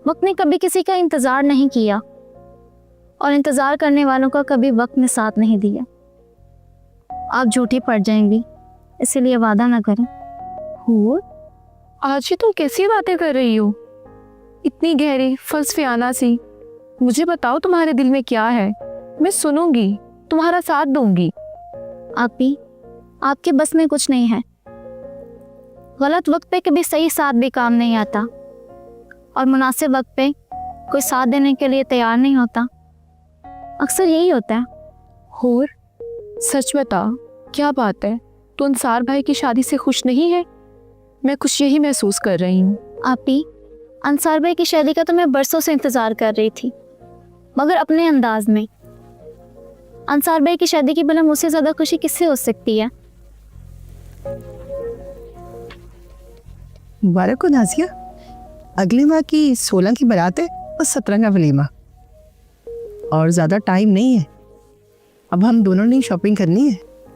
वक्त ने कभी किसी का इंतज़ार नहीं किया और इंतज़ार करने वालों का कभी वक्त ने साथ नहीं दिया। आप झूठी पड़ जाएंगी, इसीलिए वादा ना करें। हूर, आज ही तुम कैसी बातें कर रही हो, इतनी गहरी फलसफियाना सी। मुझे बताओ तुम्हारे दिल में क्या है, मैं सुनूंगी, तुम्हारा साथ दूंगी। आपी, आपके बस में कुछ नहीं है। गलत वक्त पे कभी सही साथ भी काम नहीं आता और मुनासिब वक्त पे कोई साथ देने के लिए तैयार नहीं होता। अक्सर यही होता है। हूर, सच बता, क्या बात है? तू अंसार भाई की शादी से खुश नहीं है? मैं कुछ यही महसूस कर रही हूँ। आपी, अंसार भाई की शादी का तो मैं बरसों से इंतज़ार कर रही थी, मगर अपने अंदाज में। अंसार भाई की शादी की भला मुझसे ज़्यादा खुशी किससे हो सकती है? मुबारक हो नाजिया, अगले माह की 16 की बारात है और 17 का वलीमा, और ज़्यादा टाइम नहीं है। अब हम दोनों ने शॉपिंग करनी है।